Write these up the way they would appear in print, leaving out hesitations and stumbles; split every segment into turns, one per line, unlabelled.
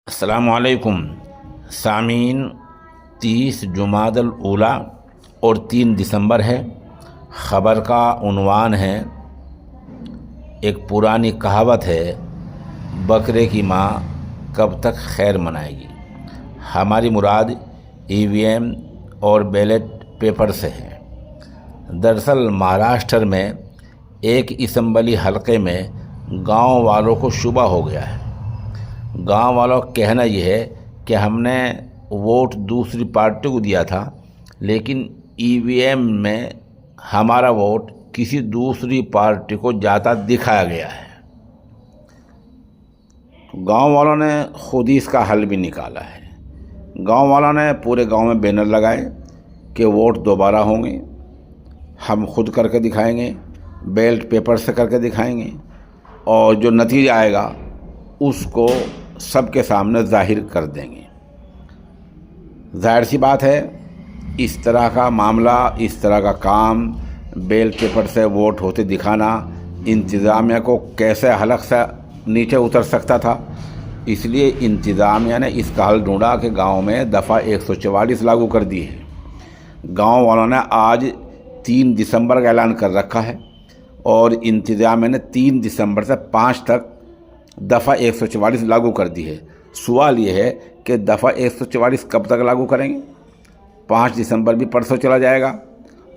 अस्सलामुअलैकुम सामीन। 30 जुमादल ऊला और 3 दिसंबर है। ख़बर का उन्वान है, एक पुरानी कहावत है, बकरे की माँ कब तक खैर मनाएगी। हमारी मुराद ईवीएम और बैलेट पेपर से है। दरअसल महाराष्ट्र में एक असम्बली हलके में गांव वालों को शुबा हो गया है। गांव वालों का कहना यह है कि हमने वोट दूसरी पार्टी को दिया था, लेकिन ईवीएम में हमारा वोट किसी दूसरी पार्टी को जाता दिखाया गया है। तो गांव वालों ने खुद ही इसका हल भी निकाला है। गांव वालों ने पूरे गांव में बैनर लगाए कि वोट दोबारा होंगे, हम खुद करके दिखाएंगे, बैलेट पेपर से करके दिखाएंगे और जो नतीजा आएगा उसको सबके सामने जाहिर कर देंगे। जाहिर सी बात है, इस तरह का मामला, इस तरह का काम, बैलेट पेपर से वोट होते दिखाना इंतज़ामिया को कैसे हलक से नीचे उतर सकता था। इसलिए इंतज़ामिया ने इसका हल ढूंढा कि गांव में दफ़ा 144 लागू कर दी है। गांव वालों ने आज 3 दिसंबर का ऐलान कर रखा है और इंतज़ामिया ने 3 दिसंबर से 5 तक दफ़ा 144 लागू कर दी है। सवाल ये है कि दफ़ा 144 कब तक लागू करेंगे। 5 दिसंबर भी परसों चला जाएगा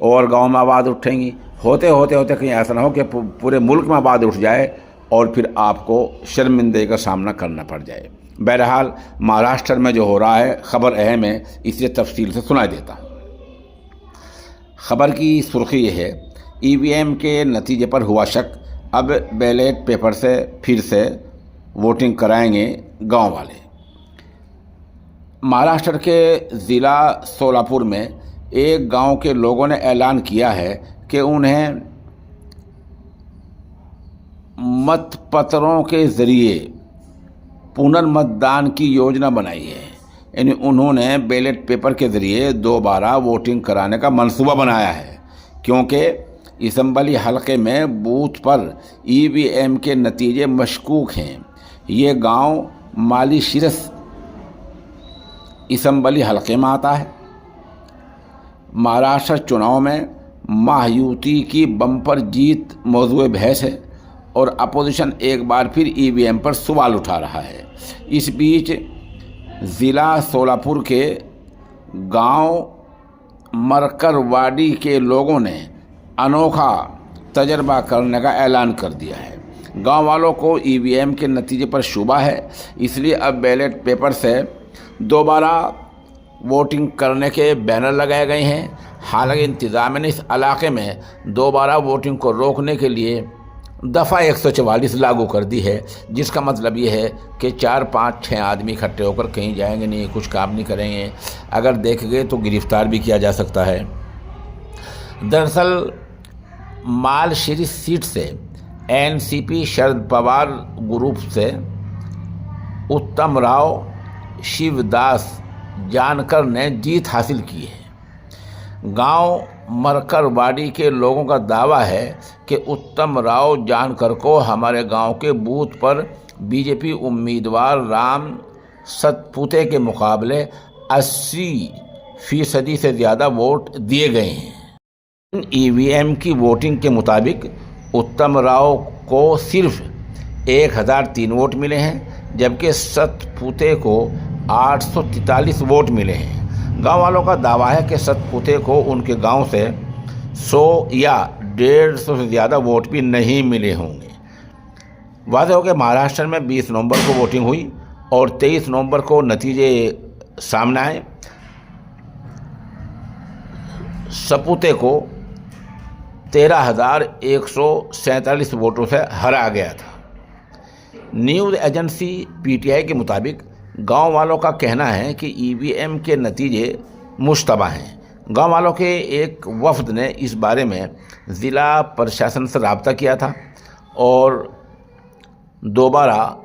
और गांव में आवाज़ उठेंगी। होते होते कहीं ऐसा ना हो कि पूरे मुल्क में आवाज़ उठ जाए और फिर आपको शर्मिंदगी का सामना करना पड़ जाए। बहरहाल महाराष्ट्र में जो हो रहा है, ख़बर अहम है, इसलिए तफसील से सुनाई देता हूँ। ख़बर की सुर्खी ये है, ईवीएम के नतीजे पर हुआ शक, अब बैलेट पेपर से फिर से वोटिंग कराएंगे गांव वाले। महाराष्ट्र के ज़िला सोलापुर में एक गांव के लोगों ने ऐलान किया है कि उन्हें मतपत्रों के ज़रिए पुनर्मतदान की योजना बनाई है। यानी उन्होंने बैलेट पेपर के ज़रिए दोबारा वोटिंग कराने का मंसूबा बनाया है, क्योंकि असम्बली हलके में बूथ पर ईवीएम के नतीजे मशकूक हैं। ये गांव माली शिरस असम्बली हलके में आता है। महाराष्ट्र चुनाव में महायुति की बम्पर जीत मौजूए बहस है और अपोजिशन एक बार फिर ईवीएम पर सवाल उठा रहा है। इस बीच ज़िला सोलापुर के गांव मरकरवाड़ी के लोगों ने अनोखा तजर्बा करने का ऐलान कर दिया है। गांव वालों को ईवीएम के नतीजे पर शुबा है, इसलिए अब बैलेट पेपर से दोबारा वोटिंग करने के बैनर लगाए गए हैं। हालांकि इंतज़ामिया ने इस इलाके में दोबारा वोटिंग को रोकने के लिए दफ़ा 144 लागू कर दी है, जिसका मतलब ये है कि 4, 5, 6 आदमी इकट्ठे होकर कहीं जाएंगे नहीं, कुछ काम नहीं करेंगे। अगर देख गए तो गिरफ्तार भी किया जा सकता है। दरअसल मालशिरस सीट से एनसीपी शरद पवार ग्रुप से उत्तम राव शिवदास जानकर ने जीत हासिल की है। गांव मरकरवाड़ी के लोगों का दावा है कि उत्तम राव जानकर को हमारे गांव के बूथ पर बीजेपी उम्मीदवार राम सतपुते के मुकाबले 80% से ज़्यादा वोट दिए गए हैं। ईवीएम की वोटिंग के मुताबिक उत्तम राव को सिर्फ 1003 वोट मिले हैं, जबकि सतपुते को 843 वोट मिले हैं। गांव वालों का दावा है कि सतपुते को उनके गांव से 100 या 150 से ज़्यादा वोट भी नहीं मिले होंगे। वाज़ेह हो कि महाराष्ट्र में 20 नवंबर को वोटिंग हुई और 23 नवंबर को नतीजे सामने आए। सतपुते को 13,147 वोटों से हरा गया था। न्यूज़ एजेंसी पीटीआई के मुताबिक गांव वालों का कहना है कि ईवीएम के नतीजे मुश्तबा हैं। गांव वालों के एक वफद ने इस बारे में ज़िला प्रशासन से रब्ता किया था और दोबारा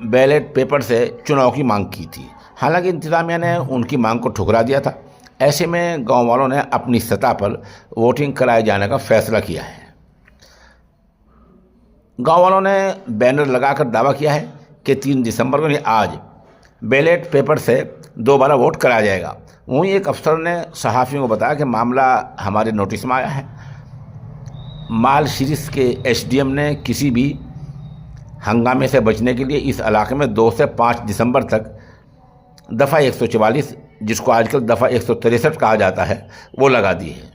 बैलेट पेपर से चुनाव की मांग की थी। हालांकि इंतज़ामिया ने उनकी मांग को ठुकरा दिया था। ऐसे में गांव वालों ने अपनी सतह पर वोटिंग कराए जाने का फैसला किया है। गांव वालों ने बैनर लगाकर दावा किया है कि 3 दिसंबर को, यानी आज, बैलेट पेपर से दोबारा वोट कराया जाएगा। वहीं एक अफसर ने सहाफ़ियों को बताया कि मामला हमारे नोटिस में आया है। मालशीरिस के एसडीएम ने किसी भी हंगामे से बचने के लिए इस इलाके में 2 से 5 दिसंबर तक दफ़ा 144, जिसको आजकल दफ़ा 163 कहा जाता है, वो लगा दी है।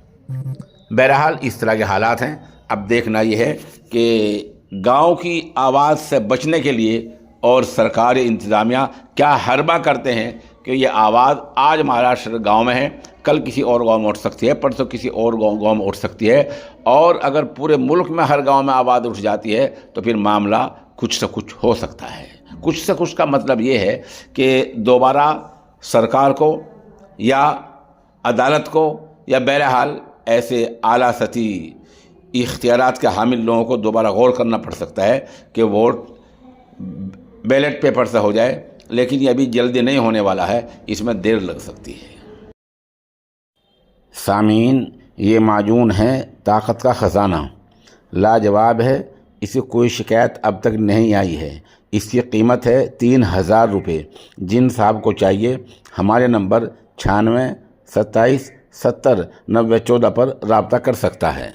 बहरहाल इस तरह के हालात हैं। अब देखना ये है कि गांव की आवाज़ से बचने के लिए और सरकार इंतज़ामिया क्या हरबा करते हैं कि ये आवाज़ आज महाराष्ट्र गांव में है, कल किसी और गांव में उठ सकती है, परसों किसी और गांव में उठ सकती है। और अगर पूरे मुल्क में हर गांव में आवाज़ उठ जाती है तो फिर मामला कुछ से कुछ हो सकता है। कुछ से कुछ का मतलब ये है कि दोबारा सरकार को या अदालत को या बहरहाल ऐसे आला सती इख्तियारात के हामिल लोगों को दोबारा गौर करना पड़ सकता है कि वोट बैलेट पेपर से हो जाए, लेकिन ये अभी जल्दी नहीं होने वाला है, इसमें देर लग सकती है। सामीन, ये माजून है ताकत का ख़जाना, लाजवाब है। इसे कोई शिकायत अब तक नहीं आई है। इसकी कीमत है 3000 रुपये। जिन साहब को चाहिए हमारे नंबर 96 27 70 90 14 पर रब्ता कर सकता है।